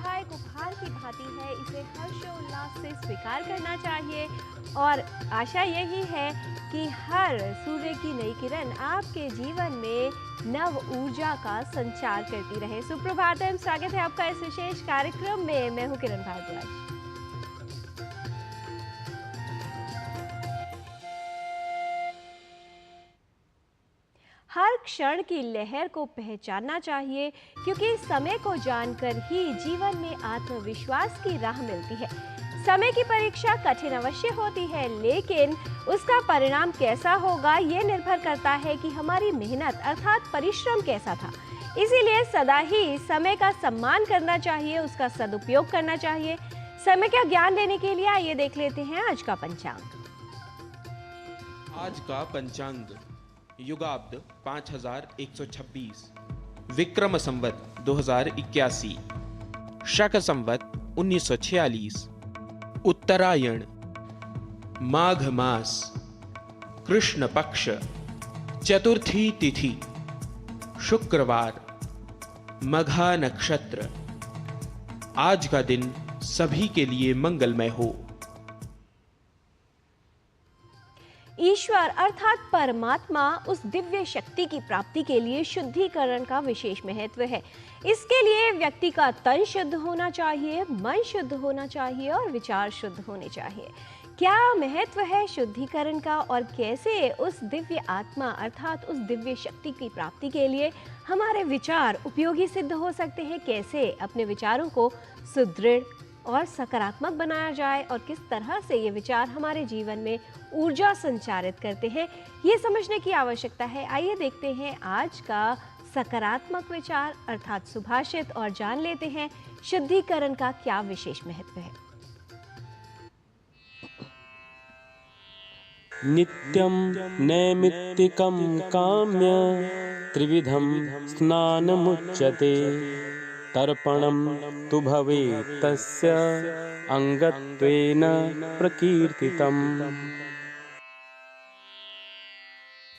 सुबह एक उपहार की भांति है, इसे हर्षोल्लास से स्वीकार करना चाहिए और आशा यही है कि हर सूर्य की नई किरण आपके जीवन में नव ऊर्जा का संचार करती रहे। सुप्रभात एवं स्वागत है आपका इस विशेष कार्यक्रम में। मैं हूं किरण भारद्वाज। हर क्षण की लहर को पहचानना चाहिए, क्योंकि समय को जानकर ही जीवन में आत्मविश्वास की राह मिलती है। समय की परीक्षा कठिन अवश्य होती है, लेकिन उसका परिणाम कैसा होगा ये निर्भर करता है कि हमारी मेहनत अर्थात परिश्रम कैसा था। इसीलिए सदा ही समय का सम्मान करना चाहिए, उसका सदुपयोग करना चाहिए। समय का ज्ञान लेने के लिए आइए देख लेते हैं आज का पंचांग। आज का पंचांग युगाब्द 5126, विक्रम संवत 2081, शक संवत 1946, उत्तरायण, माघ मास, कृष्ण पक्ष, चतुर्थी तिथि, शुक्रवार, मघा नक्षत्र। आज का दिन सभी के लिए मंगलमय हो। ईश्वर अर्थात परमात्मा, उस दिव्य शक्ति की प्राप्ति के लिए शुद्धिकरण का विशेष महत्व है। इसके लिए व्यक्ति का तन शुद्ध होना चाहिए, मन शुद्ध होना चाहिए और विचार शुद्ध होने चाहिए। क्या महत्व है शुद्धिकरण का और कैसे उस दिव्य आत्मा अर्थात उस दिव्य शक्ति की प्राप्ति के लिए हमारे विचार उपयोगी सिद्ध हो सकते हैं, कैसे अपने विचारों को सुदृढ़ और सकारात्मक बनाया जाए और किस तरह से ये विचार हमारे जीवन में ऊर्जा संचारित करते हैं, ये समझने की आवश्यकता है। आइए देखते हैं आज का सकारात्मक विचार अर्थात सुभाषित और जान लेते हैं शुद्धिकरण का क्या विशेष महत्व है। नित्यं नैमित्तिकं काम्य त्रिविधं स्नानमुच्यते तर्पणं तु भवेत् तस्य अंगत्वेन प्रकीर्तितम्।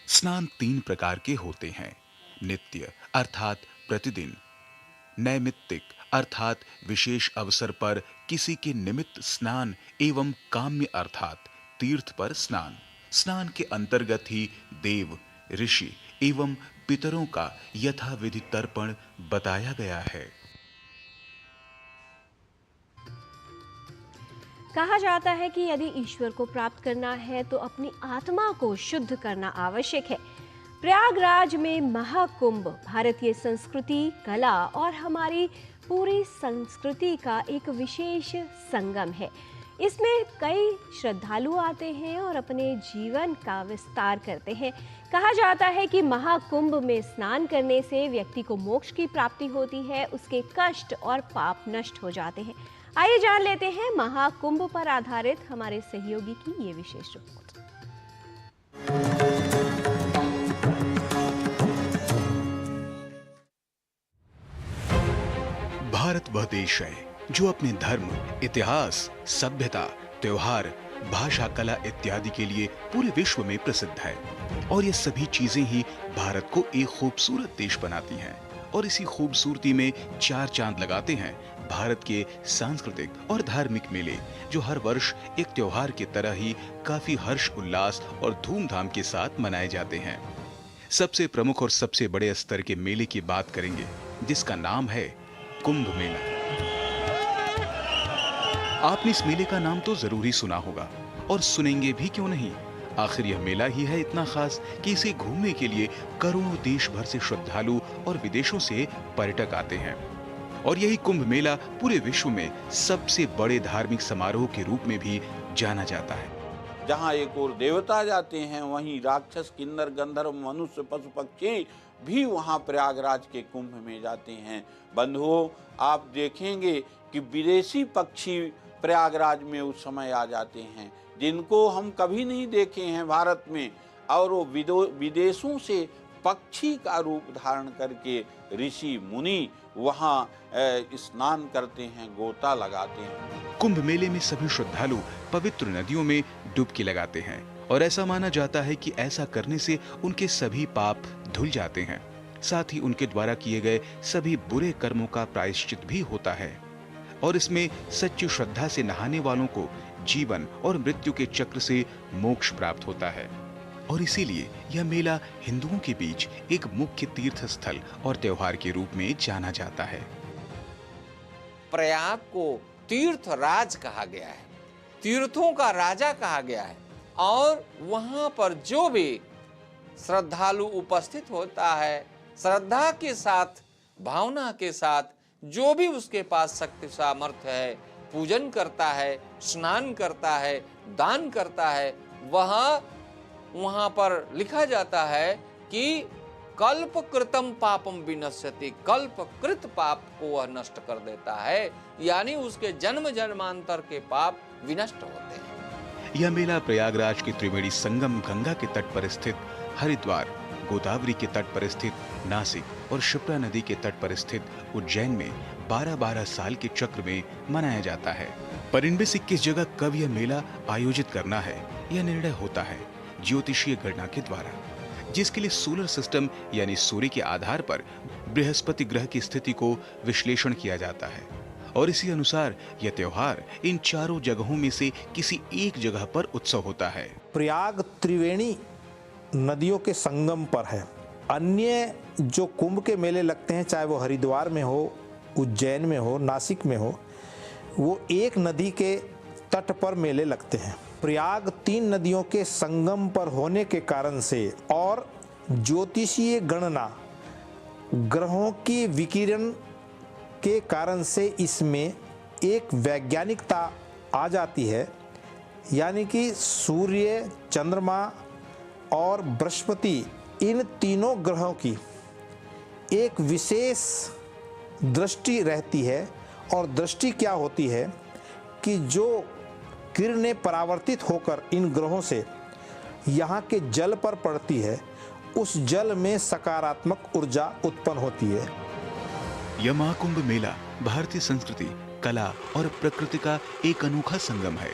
स्नान 3 प्रकार के होते हैं। नित्य अर्थात प्रतिदिन, नैमित्तिक अर्थात विशेष अवसर पर किसी के निमित्त स्नान एवं काम्य अर्थात तीर्थ पर स्नान। स्नान के अंतर्गत ही देव, ऋषि एवं पितरों का यथाविधि तर्पण बताया गया है। कहा जाता है कि यदि ईश्वर को प्राप्त करना है तो अपनी आत्मा को शुद्ध करना आवश्यक है। प्रयागराज में महाकुंभ भारतीय संस्कृति, कला और हमारी पूरी संस्कृति का एक विशेष संगम है। इसमें कई श्रद्धालु आते हैं और अपने जीवन का विस्तार करते हैं। कहा जाता है कि महाकुंभ में स्नान करने से व्यक्ति को मोक्ष की प्राप्ति होती है, उसके कष्ट और पाप नष्ट हो जाते हैं। आइए जान लेते हैं महाकुंभ पर आधारित हमारे सहयोगी की ये विशेष रिपोर्ट। भारत वह देश है जो अपने धर्म, इतिहास, सभ्यता, त्योहार, भाषा, कला इत्यादि के लिए पूरे विश्व में प्रसिद्ध है और ये सभी चीजें ही भारत को एक खूबसूरत देश बनाती हैं। और इसी खूबसूरती में 4 चांद लगाते हैं भारत के सांस्कृतिक और धार्मिक मेले, जो हर वर्ष एक त्योहार की तरह ही काफी हर्ष उल्लास और धूमधाम के साथ मनाए जाते हैं। सबसे प्रमुख और सबसे बड़े स्तर के मेले की बात करेंगे, जिसका नाम है कुंभ मेला। आपने इस मेले का नाम तो जरूर ही सुना होगा और सुनेंगे भी, क्यों नहीं। आखिर यह मेला ही है इतना खास कि इसे घूमने के लिए करोड़ों देश भर से श्रद्धालु और विदेशों से पर्यटक आते हैं। और यही कुंभ मेला पूरे विश्व में सबसे बड़े धार्मिक समारोह के रूप में भी जाना जाता है। जहाँ एक और देवता जाते हैं, वहीं राक्षस, किन्नर, गंधर्व, मनुष्य, पशु पक्षी भी वहाँ प्रयागराज के कुंभ में जाते हैं। बंधुओं, आप देखेंगे कि विदेशी पक्षी प्रयागराज में उस समय आ जाते हैं, जिनको हम कभी नहीं देखे हैं भारत में, और वो विदेशों से पक्षी का रूप धारण करके ऋषि मुनि वहाँ स्नान करते हैं, गोता लगाते हैं। कुंभ मेले में सभी श्रद्धालु पवित्र नदियों में डुबकी लगाते हैं और ऐसा माना जाता है कि ऐसा करने से उनके सभी पाप धुल जाते हैं। साथ ही उनके द्वारा किए गए सभी बुरे कर्मों का प्रायश्चित भी होता है। और इसमें सच्ची श्रद्धा से नहाने वालों को जीवन और मृत्यु के चक्र से मोक्ष प्राप्त होता है। और इसीलिए यह मेला हिंदुओं के बीच एक मुख्य तीर्थ स्थल और त्योहार के रूप में जाना जाता है। प्रयाग को तीर्थ राज कहा गया है, तीर्थों का राजा कहा गया है। और वहां पर जो भी श्रद्धालु उपस्थित होता है, श्रद्धा के साथ, भावना के साथ, जो भी उसके पास शक्ति सामर्थ्य है, पूजन करता है, स्नान करता है, दान करता है, वहां पर लिखा जाता है कि कल्प कृतम पापम विनश्यति, कल्प कृत पाप को वह नष्ट कर देता है, यानी उसके जन्म जन्मांतर के पाप विनष्ट होते हैं। यह मेला प्रयागराज के त्रिवेणी संगम गंगा के तट पर स्थित हरिद्वार, गोदावरी के तट पर स्थित नासिक और शिप्रा नदी के तट पर स्थित उज्जैन में 12-12 साल के चक्र में मनाया जाता है। पर इनमें से किस जगह कब यह मेला आयोजित करना है, यह निर्णय होता है ज्योतिषीय गणना के द्वारा, जिसके लिए सोलर सिस्टम यानी सूर्य के आधार पर बृहस्पति ग्रह की स्थिति को विश्लेषण किया जाता है। और इसी अनुसार यह त्योहार इन चारों जगहों में से किसी एक जगह पर उत्सव होता है। प्रयाग त्रिवेणी नदियों के संगम पर है। अन्य जो कुंभ के मेले लगते हैं, चाहे वो हरिद्वार में हो, उज्जैन में हो, नासिक में हो, वो एक नदी के तट पर मेले लगते हैं। प्रयाग 3 नदियों के संगम पर होने के कारण से और ज्योतिषीय गणना ग्रहों की विकिरण के कारण से इसमें एक वैज्ञानिकता आ जाती है, यानी कि सूर्य, चंद्रमा और बृहस्पति, इन तीनों ग्रहों की एक विशेष दृष्टि रहती है। और दृष्टि क्या होती है कि जो किरणें परावर्तित होकर इन ग्रहों से यहाँ के जल पर पड़ती है, उस जल में सकारात्मक ऊर्जा उत्पन्न होती है। यह महाकुंभ मेला भारतीय संस्कृति, कला और प्रकृति का एक अनोखा संगम है।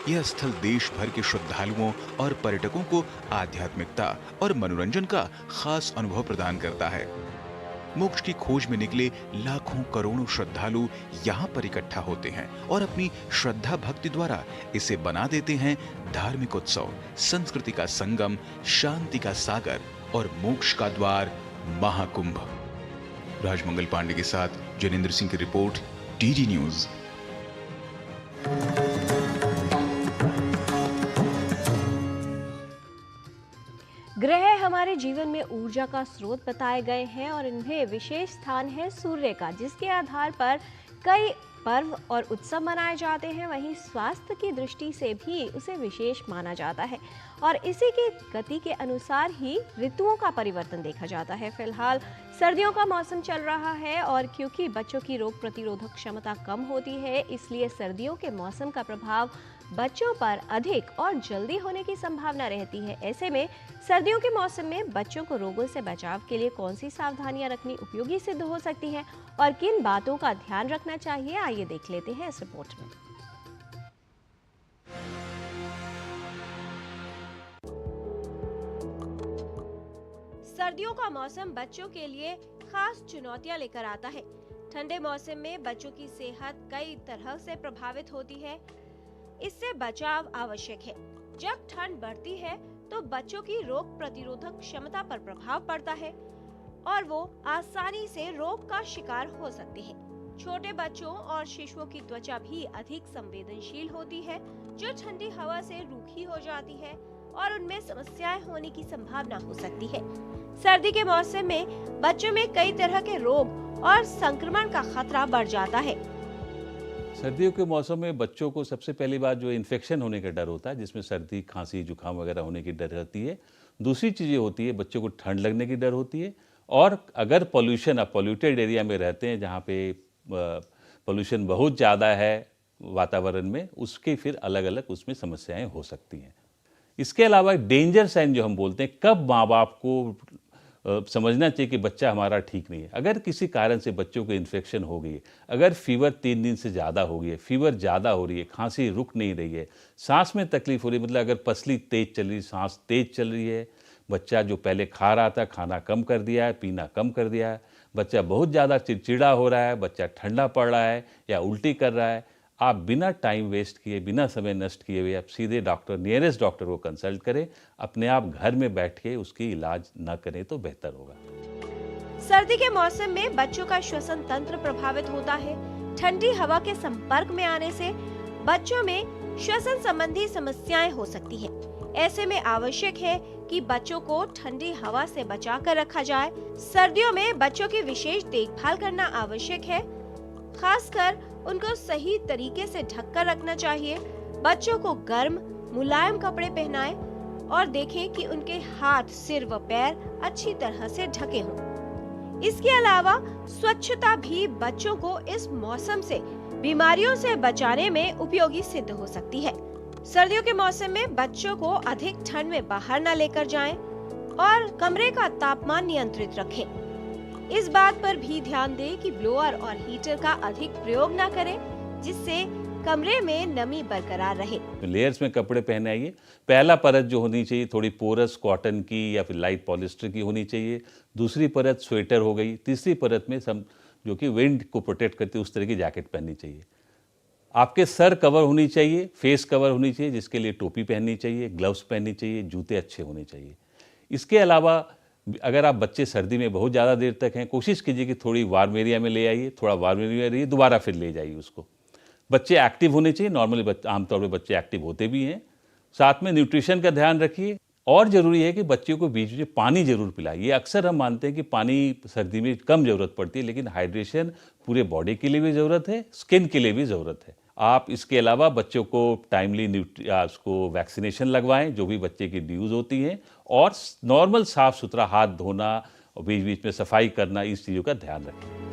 यह स्थल देश भर के श्रद्धालुओं और पर्यटकों को आध्यात्मिकता और मनोरंजन का खास अनुभव प्रदान करता है। मोक्ष की खोज में निकले लाखों करोड़ों श्रद्धालु यहाँ पर इकट्ठा होते हैं और अपनी श्रद्धा भक्ति द्वारा इसे बना देते हैं धार्मिक उत्सव, संस्कृति का संगम, शांति का सागर और मोक्ष का द्वार महाकुंभ। राजमंगल पांडे के साथ जनेंद्र सिंह की रिपोर्ट, डीडी न्यूज। ग्रह हमारे जीवन में ऊर्जा का स्रोत बताए गए हैं और इनमें विशेष स्थान है सूर्य का, जिसके आधार पर कई पर्व और उत्सव मनाए जाते हैं। वहीं स्वास्थ्य की दृष्टि से भी उसे विशेष माना जाता है और इसी की गति के अनुसार ही ऋतुओं का परिवर्तन देखा जाता है। फिलहाल सर्दियों का मौसम चल रहा है और क्योंकि बच्चों की रोग प्रतिरोधक क्षमता कम होती है, इसलिए सर्दियों के मौसम का प्रभाव बच्चों पर अधिक और जल्दी होने की संभावना रहती है। ऐसे में सर्दियों के मौसम में बच्चों को रोगों से बचाव के लिए कौन सी सावधानियां रखनी उपयोगी सिद्ध हो सकती हैं और किन बातों का ध्यान रखना चाहिए, आइए देख लेते हैं इस रिपोर्ट में। सर्दियों का मौसम बच्चों के लिए खास चुनौतियां लेकर आता है। ठंडे मौसम में बच्चों की सेहत कई तरह से प्रभावित होती है, इससे बचाव आवश्यक है। जब ठंड बढ़ती है तो बच्चों की रोग प्रतिरोधक क्षमता पर प्रभाव पड़ता है और वो आसानी से रोग का शिकार हो सकते हैं। छोटे बच्चों और शिशुओं की त्वचा भी अधिक संवेदनशील होती है, जो ठंडी हवा से रूखी हो जाती है और उनमें समस्याएं होने की संभावना हो सकती है। सर्दी के मौसम में बच्चों में कई तरह के रोग और संक्रमण का खतरा बढ़ जाता है। सर्दियों के मौसम में बच्चों को सबसे पहली बात जो इन्फेक्शन होने का डर होता है, जिसमें सर्दी, खांसी, जुकाम वगैरह होने की डर रहती है। दूसरी चीज़ें होती है, बच्चों को ठंड लगने की डर होती है। और अगर पॉल्यूशन, आप पॉल्यूटेड एरिया में रहते हैं जहाँ पे पॉल्यूशन बहुत ज़्यादा है वातावरण में, उसके फिर अलग अलग उसमें समस्याएं हो सकती हैं। इसके अलावा डेंजर साइन जो हम बोलते हैं, कब माँ बाप को समझना चाहिए कि बच्चा हमारा ठीक नहीं है। अगर किसी कारण से बच्चों को इन्फेक्शन हो गई है, अगर फीवर 3 दिन से ज़्यादा हो गई है, फीवर ज़्यादा हो रही है, खांसी रुक नहीं रही है, सांस में तकलीफ हो रही है, मतलब अगर पसली तेज चल रही है, सांस तेज चल रही है, बच्चा जो पहले खा रहा था खाना कम कर दिया है, पीना कम कर दिया है, बच्चा बहुत ज़्यादा चिड़चिड़ा हो रहा है, बच्चा ठंडा पड़ रहा है या उल्टी कर रहा है, आप बिना टाइम वेस्ट किए, बिना समय नष्ट किए हुए आप सीधे डॉक्टर, नियरेस्ट डॉक्टर को कंसल्ट करें। अपने आप घर में बैठ के उसकी इलाज न करें तो बेहतर होगा। सर्दी के मौसम में बच्चों का श्वसन तंत्र प्रभावित होता है। ठंडी हवा के संपर्क में आने से बच्चों में श्वसन संबंधी समस्याएं हो सकती हैं। ऐसे में आवश्यक है कि बच्चों को ठंडी हवा से बचा कर रखा जाए। सर्दियों में बच्चों की विशेष देखभाल करना आवश्यक है, खासकर उनको सही तरीके से ढक कर रखना चाहिए। बच्चों को गर्म मुलायम कपड़े पहनाएं और देखें कि उनके हाथ, सिर व पैर अच्छी तरह से ढके हों। इसके अलावा स्वच्छता भी बच्चों को इस मौसम से बीमारियों से बचाने में उपयोगी सिद्ध हो सकती है। सर्दियों के मौसम में बच्चों को अधिक ठंड में बाहर न लेकर जाएं और कमरे का तापमान नियंत्रित रखें। इस बात पर भी ध्यान दें कि ब्लोअर और हीटर का अधिक प्रयोग न करें, जिससे कमरे में नमी बरकरार रहे। लेयर्स में कपड़े पहनाइए। पहला परत जो होनी चाहिए थोड़ी पोरस कॉटन की या फिर लाइट पॉलिस्टर की होनी चाहिए। दूसरी परत स्वेटर हो गई। तीसरी परत में सब जो कि विंड को प्रोटेक्ट करती है उस तरह की जैकेट पहननी चाहिए। आपके सर कवर होनी चाहिए, फेस कवर होनी चाहिए, जिसके लिए टोपी पहननी चाहिए, ग्लव्स पहननी चाहिए, जूते अच्छे होने चाहिए। इसके अलावा अगर आप बच्चे सर्दी में बहुत ज़्यादा देर तक हैं, कोशिश कीजिए कि थोड़ी वार्म एरिया में ले आइए, थोड़ा वार्म एरिया में रहिए, दोबारा फिर ले जाइए उसको। बच्चे एक्टिव होने चाहिए। नॉर्मली आमतौर पर बच्चे एक्टिव होते भी हैं। साथ में न्यूट्रिशन का ध्यान रखिए और ज़रूरी है कि बच्चों को बीच में पानी जरूर पिलाइए। अक्सर हम मानते हैं कि पानी सर्दी में कम ज़रूरत पड़ती है, लेकिन हाइड्रेशन पूरे बॉडी के लिए भी ज़रूरत है, स्किन के लिए भी ज़रूरत है। आप इसके अलावा बच्चों को टाइमली उसको वैक्सीनेशन लगवाएं जो भी बच्चे की ड्यूज होती हैं, और नॉर्मल साफ़ सुथरा हाथ धोना और बीच बीच में सफाई करना, इस चीज़ों का ध्यान रखें।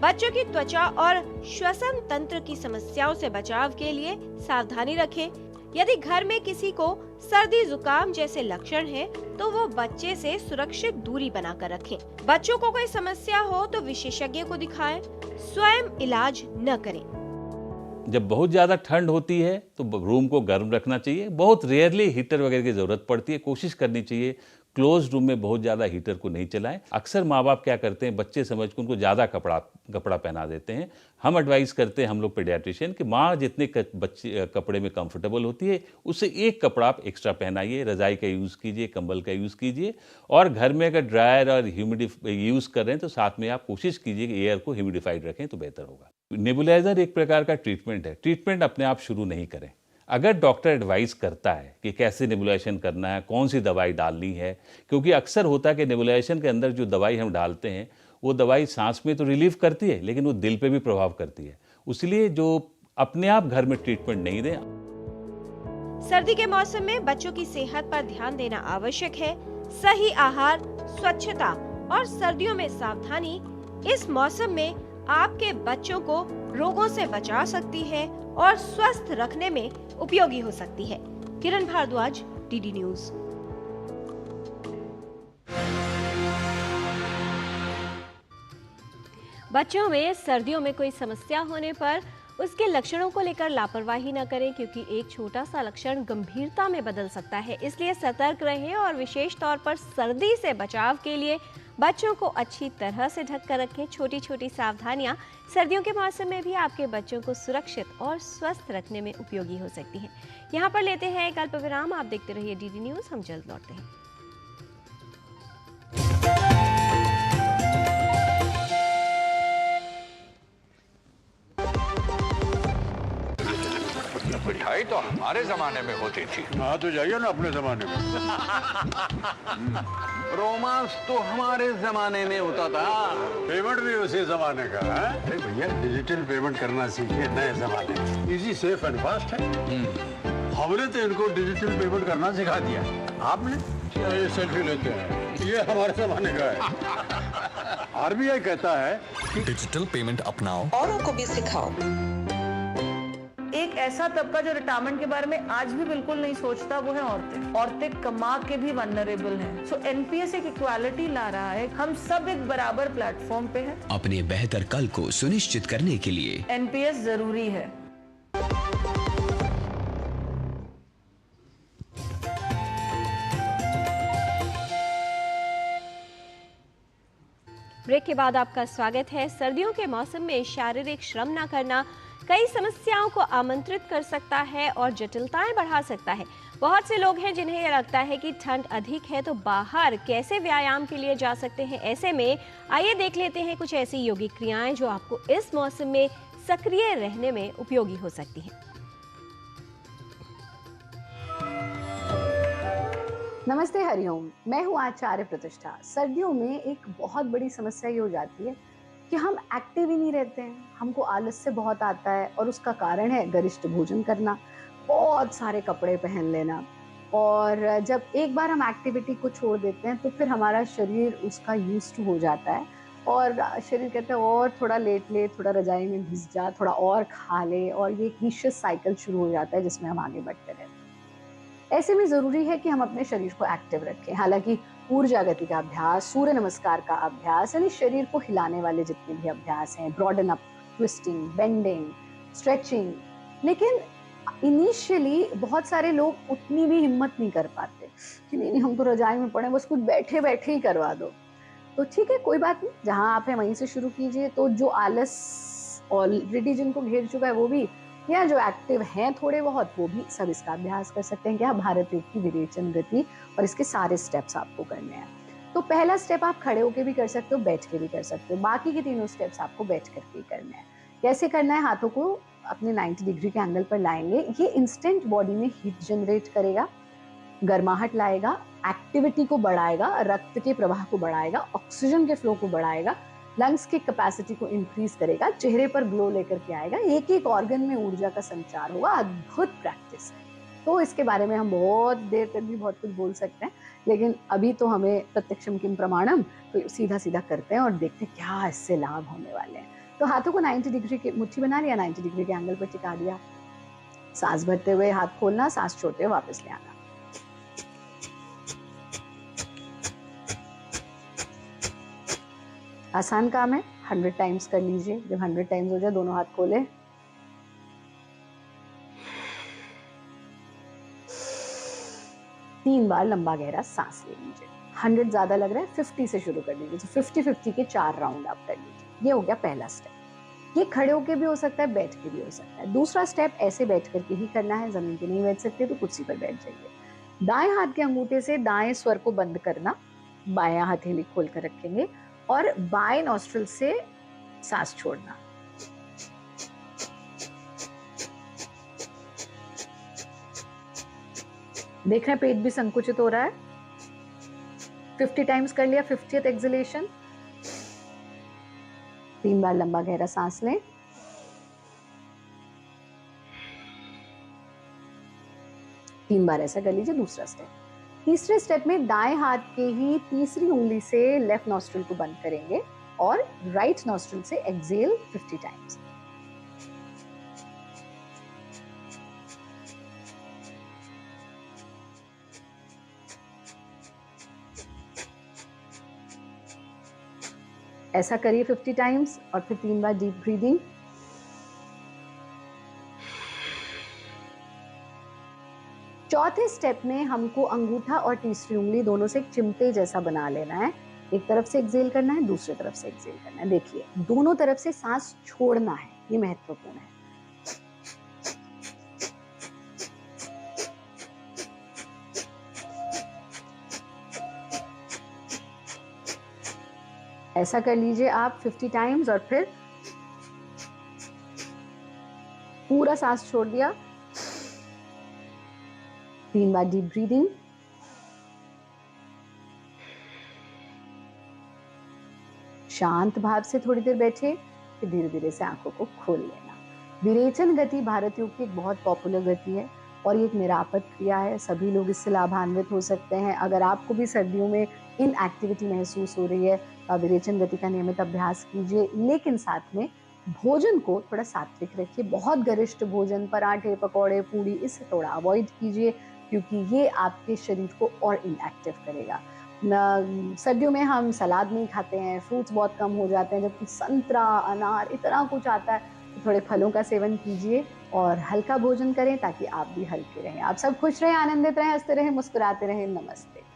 बच्चों की त्वचा और श्वसन तंत्र की समस्याओं से बचाव के लिए सावधानी रखें। यदि घर में किसी को सर्दी जुकाम जैसे लक्षण हैं, तो वो बच्चे से सुरक्षित दूरी बनाकर रखें। बच्चों को कोई समस्या हो तो विशेषज्ञ को दिखाएं, स्वयं इलाज न करें। जब बहुत ज़्यादा ठंड होती है तो रूम को गर्म रखना चाहिए। बहुत रेयरली हीटर वगैरह की ज़रूरत पड़ती है। कोशिश करनी चाहिए क्लोज रूम में बहुत ज़्यादा हीटर को नहीं चलाएं। अक्सर माँ बाप क्या करते हैं, बच्चे समझ कर उनको ज़्यादा कपड़ा पहना देते हैं। हम एडवाइस करते हैं, हम लोग पेडियाट्रिशियन, कि माँ जितने बच्चे कपड़े में कंफर्टेबल होती है उससे एक कपड़ा आप एक्स्ट्रा पहनाइए। रज़ाई का यूज़ कीजिए, कंबल का यूज़ कीजिए, और घर में अगर ड्रायर और यूज़ कर रहे हैं तो साथ में आप कोशिश कीजिए कि एयर को ह्यूमिडिफाइड रखें तो बेहतर होगा। नेबुलाइजर एक प्रकार का ट्रीटमेंट है। ट्रीटमेंट अपने आप शुरू नहीं करें। अगर डॉक्टर एडवाइस करता है कि कैसे नेबुलाइजेशन करना है, कौन सी दवाई डालनी है, क्योंकि अक्सर होता है कि नेबुलाइजेशन के अंदर जो दवाई हम डालते हैं वो दवाई सांस में तो रिलीव करती है, लेकिन वो दिल पे भी प्रभाव करती है। इसलिए जो अपने आप घर में ट्रीटमेंट नहीं दें। सर्दी के मौसम में बच्चों की सेहत पर ध्यान देना आवश्यक है। सही आहार, स्वच्छता और सर्दियों में सावधानी इस मौसम में आपके बच्चों को रोगों से बचा सकती है और स्वस्थ रखने में उपयोगी हो सकती है। किरण भारद्वाज, डीडी न्यूज। बच्चों में सर्दियों में कोई समस्या होने पर उसके लक्षणों को लेकर लापरवाही न करें, क्योंकि एक छोटा सा लक्षण गंभीरता में बदल सकता है। इसलिए सतर्क रहें और विशेष तौर पर सर्दी से बचाव के लिए बच्चों को अच्छी तरह से ढक कर रखें। छोटी छोटी सावधानियां सर्दियों के मौसम में भी आपके बच्चों को सुरक्षित और स्वस्थ रखने में उपयोगी हो सकती हैं। यहाँ पर लेते हैं एक अल्प विराम। आप देखते रहिए डीडी न्यूज। हम जल्द लौटते हैं। मिठाई तो हमारे जमाने में होती थी। हाँ तो जाइए ना अपने जमाने में। रोमांस तो हमारे जमाने में होता था। पेमेंट भी उसी जमाने का है। अरे भैया डिजिटल पेमेंट करना सीखिए नए जमाने में। इजी, सेफ एंड फास्ट है। हमने तो इनको डिजिटल पेमेंट करना सिखा दिया। आपने ये सेल्फी लेते हैं, ये हमारे जमाने का है। आरबीआई कहता है कि डिजिटल पेमेंट अपनाओ, औरों को भी सिखाओ। एक ऐसा तबका जो रिटायरमेंट के बारे में आज भी बिल्कुल नहीं सोचता, वो है औरतें। औरतें कमा के भी वल्नरेबल हैं। सो एनपीएस एक इक्वालिटी ला रहा है। हम सब एक बराबर प्लेटफॉर्म पे हैं। अपने बेहतर कल को सुनिश्चित करने के लिए एनपीएस जरूरी है। ब्रेक के बाद आपका स्वागत है। सर्दियों के मौसम में शारीरिक श्रम न करना कई समस्याओं को आमंत्रित कर सकता है और जटिलताएं बढ़ा सकता है। बहुत से लोग हैं जिन्हें यह लगता है कि ठंड अधिक है तो बाहर कैसे व्यायाम के लिए जा सकते हैं। ऐसे में आइए देख लेते हैं कुछ ऐसी योगिक क्रियाएं जो आपको इस मौसम में सक्रिय रहने में उपयोगी हो सकती हैं। नमस्ते, हरिओम। मैं हूँ आचार्य प्रतिष्ठा। सर्दियों में एक बहुत बड़ी समस्या ये हो जाती है कि हम एक्टिव ही नहीं रहते हैं, हमको आलस्य बहुत आता है और उसका कारण है गरिष्ठ भोजन करना, बहुत सारे कपड़े पहन लेना। और जब एक बार हम एक्टिविटी को छोड़ देते हैं तो फिर हमारा शरीर उसका यूज्ड टू हो जाता है और शरीर कहता है और थोड़ा लेट ले, थोड़ा रजाई में घुस जा, थोड़ा और खा ले, और ये एक विशियस साइकिल शुरू हो जाता है जिसमें हम आगे बढ़ते रहते हैं। ऐसे में ज़रूरी है कि हम अपने शरीर को एक्टिव रखें। हालांकि ऊर्जा गति का अभ्यास, सूर्य नमस्कार का अभ्यास, यानी शरीर को हिलाने वाले जितने भी अभ्यास हैं, broaden up, twisting, bending, stretching, लेकिन इनिशियली बहुत सारे लोग उतनी भी हिम्मत नहीं कर पाते कि नहीं हम तो रजाई में पड़े, बस कुछ बैठे बैठे ही करवा दो। तो ठीक है, कोई बात नहीं, जहाँ आप हैं वहीं से शुरू कीजिए। तो जो आलस ऑलरेडी जिनको घेर चुका है वो भी, या जो एक्टिव हैं थोड़े बहुत, वो भी सब इसका अभ्यास कर सकते हैं। क्या भारत योग की विरेचन गति, और इसके सारे स्टेप्स आपको करने हैं। तो पहला स्टेप आप खड़े होकर भी कर सकते हो, बैठ के भी कर सकते हो। बाकी के तीनों स्टेप्स आपको बैठ करके ही करने हैं। कैसे करना है? हाथों को अपने 90 डिग्री के एंगल पर लाएंगे। ये इंस्टेंट बॉडी में हीट जनरेट करेगा, गर्माहट लाएगा, एक्टिविटी को बढ़ाएगा, रक्त के प्रवाह को बढ़ाएगा, ऑक्सीजन के फ्लो को बढ़ाएगा, लंग्स की कैपेसिटी को इंक्रीज करेगा, चेहरे पर ग्लो लेकर के आएगा, एक एक ऑर्गन में ऊर्जा का संचार होगा। अद्भुत प्रैक्टिस है। तो इसके बारे में हम बहुत देर तक भी बहुत कुछ बोल सकते हैं, लेकिन अभी तो हमें प्रत्यक्षम किम प्रमाणम, तो सीधा सीधा करते हैं और देखते हैं क्या इससे लाभ होने वाले हैं। तो हाथों को 90 डिग्री की मुट्ठी बना लिया, 90 डिग्री के एंगल पर टिका दिया। सांस भरते हुए हाथ खोलना, सांस छोड़ते हुए वापस ले आना। आसान काम है, 100 टाइम्स कर लीजिए। जब 100 टाइम्स हो जाए दोनों हाथ खोले, तीन बार लंबा गहरा सांस ले लीजिए। 100 ज्यादा लग रहा है, 50 से शुरू कर लीजिए। तो 50-50 के 4 राउंड आप कर लीजिए। ये हो गया पहला स्टेप। ये खड़े होके भी हो सकता है, बैठ के भी हो सकता है। दूसरा स्टेप ऐसे बैठ करके ही करना है, जमीन पे नहीं बैठ सकते तो कुर्सी पर बैठ जाइए। दाएं हाथ के अंगूठे से दाएं स्वर को बंद करना, बायां हथेली खोल कर रखेंगे और बाएं नॉस्ट्रिल से सांस छोड़ना। देख रहे हैं पेट भी संकुचित हो रहा है। 50 टाइम्स कर लिया। 50th exhalation. 3 बार लंबा गहरा सांस लें। तीन बार ऐसा कर लीजिए। दूसरा स्टेप। तीसरे स्टेप में दाएं हाथ के ही तीसरी उंगली से लेफ्ट नॉस्ट्रिल को बंद करेंगे और राइट नॉस्ट्रिल से एक्सहेल 50 टाइम्स। ऐसा करिए 50 टाइम्स और फिर 3 बार डीप ब्रीदिंग। चौथे स्टेप में हमको अंगूठा और तीसरी उंगली दोनों से एक चिमटे जैसा बना लेना है। एक तरफ से एक्सहेल करना है, दूसरी तरफ से एक्सहेल करना है। देखिए, दोनों तरफ से सांस छोड़ना है, ये महत्वपूर्ण है। ऐसा कर लीजिए आप 50 टाइम्स और फिर पूरा सांस छोड़ दिया। 3 बार डीप ब्रीदिंग। शांत भाव से थोड़ी देर बैठे, फिर धीरे धीरे से आंखों को खोल लेना। विरेचन गति भारत योग की एक बहुत पॉपुलर गति है और ये एक निरापद क्रिया है। सभी लोग इससे लाभान्वित हो सकते हैं। अगर आपको भी सर्दियों में इनएक्टिविटी महसूस हो रही है तो आप विरेचन गति का नियमित अभ्यास कीजिए, लेकिन साथ में भोजन को थोड़ा सात्विक रखिए। बहुत गरिष्ठ भोजन, पराठे, पकौड़े, पूड़ी, इसे थोड़ा अवॉइड कीजिए क्योंकि ये आपके शरीर को और इनएक्टिव करेगा। सर्दियों में हम सलाद नहीं खाते हैं, फ्रूट्स बहुत कम हो जाते हैं, जबकि संतरा, अनार, इतना कुछ आता है। तो थोड़े फलों का सेवन कीजिए और हल्का भोजन करें ताकि आप भी हल्के रहें। आप सब खुश रहें, आनंदित रहें, हंसते रहें, मुस्कुराते रहें। नमस्ते।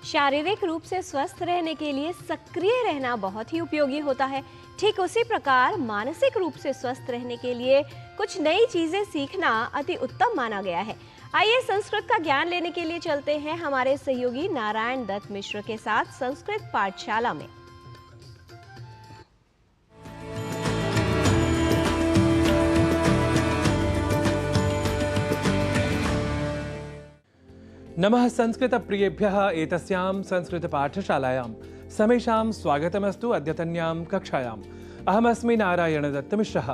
शारीरिक रूप से स्वस्थ रहने के लिए सक्रिय रहना बहुत ही उपयोगी होता है। ठीक उसी प्रकार मानसिक रूप से स्वस्थ रहने के लिए कुछ नई चीजें सीखना अति उत्तम माना गया है। आइए संस्कृत का ज्ञान लेने के लिए चलते हैं हमारे सहयोगी नारायण दत्त मिश्र के साथ संस्कृत पाठशाला में। नमः संस्कृत प्रियेभ्यः एतस्यां संस्कृत पाठशालायां समेषां स्वागतमस्तु। अद्यतन्यां कक्षायाम् अहमस्मि नारायण दत्त मिश्रः।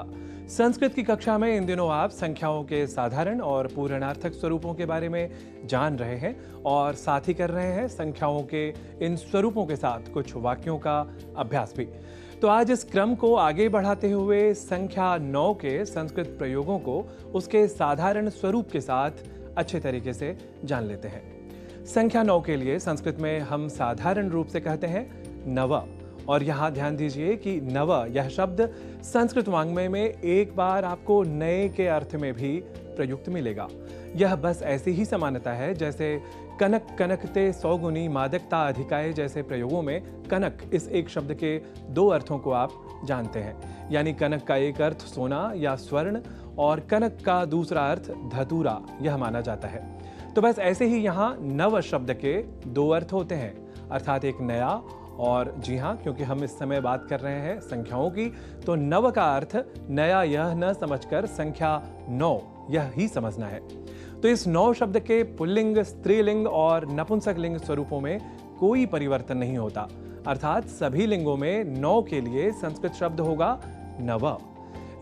संस्कृत की कक्षा में इन दिनों आप संख्याओं के साधारण और पूर्णार्थक स्वरूपों के बारे में जान रहे हैं और साथ ही कर रहे हैं संख्याओं के इन स्वरूपों के साथ कुछ वाक्यों का अभ्यास भी। तो आज इस क्रम को आगे बढ़ाते हुए संख्या 9 के संस्कृत प्रयोगों को उसके साधारण स्वरूप के साथ अच्छे तरीके से जान लेते हैं। संख्या 9 के लिए संस्कृत में हम साधारण रूप से कहते हैं नव। और यहाँ ध्यान दीजिए कि नव यह शब्द संस्कृत वाङ्मय में एक बार आपको नए के अर्थ में भी प्रयुक्त मिलेगा। यह बस ऐसी ही समानता है जैसे कनक कनकते सौगुनी मादकता अधिकाय जैसे प्रयोगों में कनक इस एक शब्द के दो अर्थों को आप जानते हैं। यानी कनक का एक अर्थ सोना या स्वर्ण और कनक का दूसरा अर्थ धतूरा यह माना जाता है। तो बस ऐसे ही यहाँ नव शब्द के दो अर्थ होते हैं, अर्थात एक नया और जी हाँ, क्योंकि हम इस समय बात कर रहे हैं संख्याओं की, तो नव का अर्थ नया यह न समझकर संख्या 9 यह ही समझना है। तो इस 9 शब्द के पुल्लिंग, स्त्रीलिंग और नपुंसक लिंग स्वरूपों में कोई परिवर्तन नहीं होता, अर्थात सभी लिंगों में 9 के लिए संस्कृत शब्द होगा नव।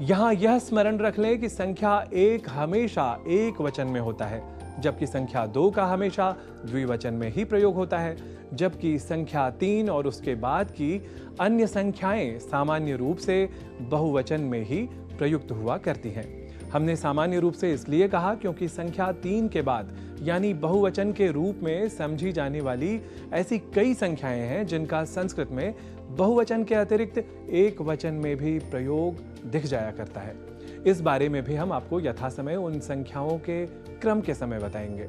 यहाँ यह स्मरण रख लें कि संख्या 1 हमेशा एक वचन में होता है, जबकि संख्या 2 का हमेशा द्विवचन में ही प्रयोग होता है, जबकि संख्या 3 और उसके बाद की अन्य संख्याएं सामान्य रूप से बहुवचन में ही प्रयुक्त हुआ करती हैं। हमने सामान्य रूप से इसलिए कहा क्योंकि संख्या 3 के बाद यानी बहुवचन के रूप में समझी जाने वाली ऐसी कई संख्याएं हैं जिनका संस्कृत में बहुवचन के अतिरिक्त एक वचन में भी प्रयोग दिख जाया करता है। इस बारे में भी हम आपको यथासमय उन संख्याओं के क्रम के समय बताएंगे।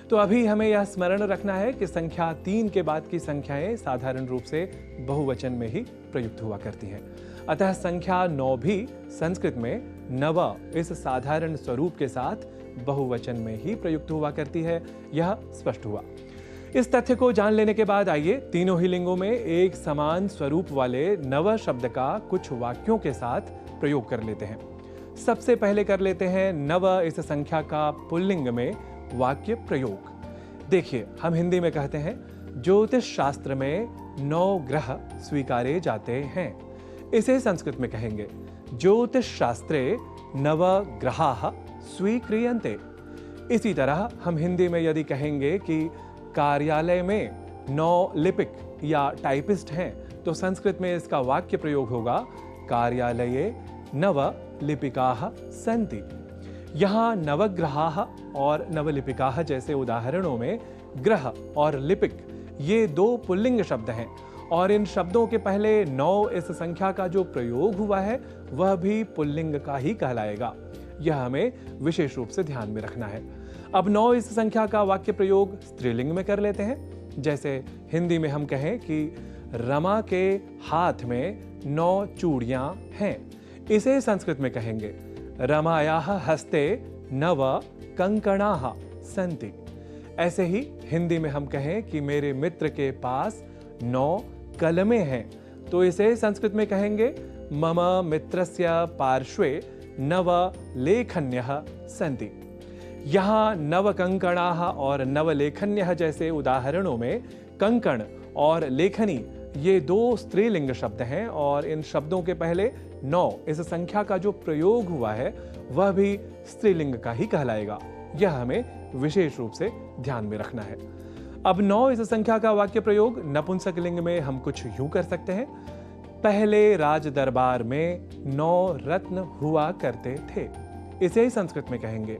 तो अभी हमें यह स्मरण रखना है कि संख्या 3 के बाद की संख्याएं साधारण रूप से बहुवचन में ही प्रयुक्त हुआ करती हैं। अतः संख्या 9 भी संस्कृत में नव इस साधारण स्वरूप के साथ बहुवचन में ही प्रयुक्त हुआ करती है, यह स्पष्ट हुआ। इस तथ्य को जान लेने के बाद आइए तीनों ही लिंगों में एक समान स्वरूप वाले नव शब्द का कुछ वाक्यों के साथ प्रयोग कर लेते हैं। सबसे पहले कर लेते हैं नव इस संख्या का पुल्लिंग में वाक्य प्रयोग। देखिए, हम हिंदी में कहते हैं ज्योतिष शास्त्र में 9 ग्रह स्वीकारे जाते हैं। इसे संस्कृत में कहेंगे ज्योतिष शास्त्रे नव ग्रहाः स्वीक्रियन्ते। इसी तरह हम हिंदी में यदि कहेंगे कि कार्यालय में 9 लिपिक या टाइपिस्ट हैं, तो संस्कृत में इसका वाक्य प्रयोग होगा कार्यालये नव लिपिकाः सन्ति। यहाँ नवग्रहाः और नवलिपिकाः जैसे उदाहरणों में ग्रह और लिपिक ये 2 पुल्लिंग शब्द हैं और इन शब्दों के पहले 9 इस संख्या का जो प्रयोग हुआ है वह भी पुल्लिंग का ही कहलाएगा। यह हमें विशेष रूप से ध्यान में रखना है। अब 9 इस संख्या का वाक्य प्रयोग स्त्रीलिंग में कर लेते हैं। जैसे हिंदी में हम कहें कि रमा के हाथ में 9 चूड़ियां हैं, इसे संस्कृत में कहेंगे रमायाः हस्ते नव कंकणाः सन्ति। ऐसे ही हिंदी में हम कहें कि मेरे मित्र के पास 9 कलमें हैं, तो इसे संस्कृत में कहेंगे मम मित्रस्य पार्श्वे नव लेखन्यः सन्ति। यहाँ नव कंकणाः और नव लेखन्यः जैसे उदाहरणों में कंकण और लेखनी ये 2 स्त्रीलिंग शब्द हैं और इन शब्दों के पहले 9 इस संख्या का जो प्रयोग हुआ है वह भी स्त्रीलिंग का ही कहलाएगा। यह हमें विशेष रूप से ध्यान में रखना है। अब 9 इस संख्या का वाक्य प्रयोग नपुंसक लिंग में हम कुछ यूं कर सकते हैं। पहले राज दरबार में 9 रत्न हुआ करते थे, इसे संस्कृत में कहेंगे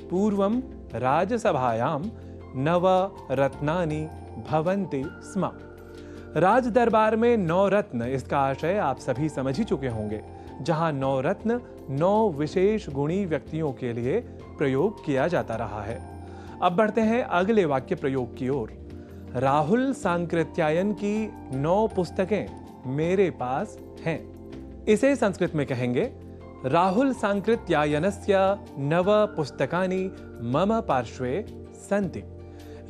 पूर्वम राजसभायां नव रत्नानि भवन्ति स्म। राज दरबार में 9 रत्न, इसका आशय आप सभी समझ ही चुके होंगे, जहां 9 रत्न 9 विशेष गुणी व्यक्तियों के लिए प्रयोग किया जाता रहा है। अब बढ़ते हैं अगले वाक्य प्रयोग की ओर। राहुल सांकृत्यायन की 9 पुस्तकें मेरे पास हैं। इसे संस्कृत में कहेंगे राहुल सांकृत्यायनस्य 9 पुस्तकानि मम पार्श्वे सन्ति।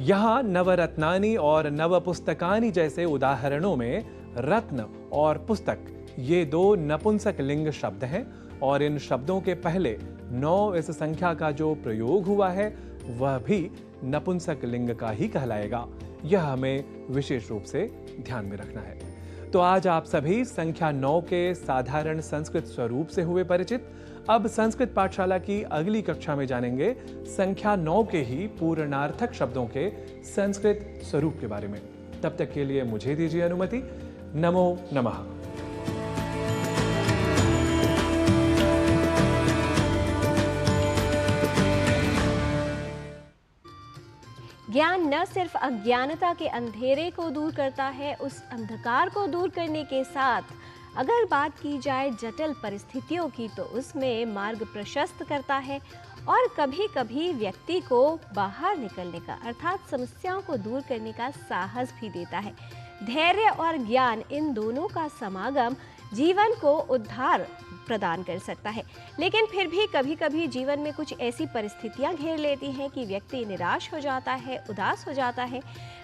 यहाँ नवरत्नानि और नव पुस्तकानि जैसे उदाहरणों में रत्न और पुस्तक ये 2 नपुंसक लिंग शब्द हैं और इन शब्दों के पहले 9 इस संख्या का जो प्रयोग हुआ है वह भी नपुंसक लिंग का ही कहलाएगा। यह हमें विशेष रूप से ध्यान में रखना है। तो आज आप सभी संख्या 9 के साधारण संस्कृत स्वरूप से हुए परिचित। अब संस्कृत पाठशाला की अगली कक्षा में जानेंगे संख्या 9 के ही पूर्णार्थक शब्दों के संस्कृत स्वरूप के बारे में। तब तक के लिए मुझे दीजिए अनुमति। नमो नमः। ज्ञान न सिर्फ अज्ञानता के अंधेरे को दूर करता है, उस अंधकार को दूर करने के साथ अगर बात की जाए जटिल परिस्थितियों की तो उसमें मार्ग प्रशस्त करता है और कभी कभी व्यक्ति को बाहर निकलने का अर्थात समस्याओं को दूर करने का साहस भी देता है। धैर्य और ज्ञान इन दोनों का समागम जीवन को उद्धार प्रदान कर सकता है। लेकिन फिर भी कभी कभी जीवन में कुछ ऐसी परिस्थितियां घेर लेती हैं कि व्यक्ति निराश हो जाता है, उदास हो जाता है।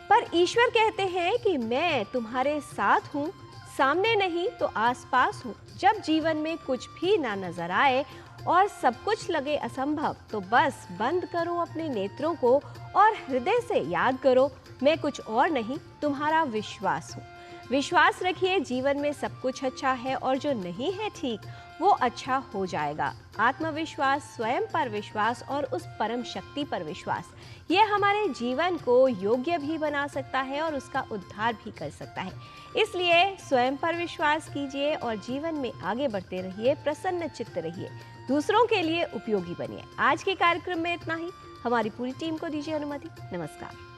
पर ईश्वर कहते हैं कि मैं तुम्हारे साथ हूँ, सामने नहीं तो आसपास हूँ। जब जीवन में कुछ भी ना नजर आए और सब कुछ लगे असंभव तो बस बंद करो अपने नेत्रों को और हृदय से याद करो, मैं कुछ और नहीं, तुम्हारा विश्वास हूँ। विश्वास रखिए, जीवन में सब कुछ अच्छा है और जो नहीं है ठीक वो अच्छा हो जाएगा। आत्मविश्वास, स्वयं पर विश्वास और उस परम शक्ति पर विश्वास, ये हमारे जीवन को योग्य भी बना सकता है और उसका उद्धार भी कर सकता है। इसलिए स्वयं पर विश्वास कीजिए और जीवन में आगे बढ़ते रहिए, प्रसन्न चित्त रहिए, दूसरों के लिए उपयोगी बनिए। आज के कार्यक्रम में इतना ही। हमारी पूरी टीम को दीजिए अनुमति। नमस्कार।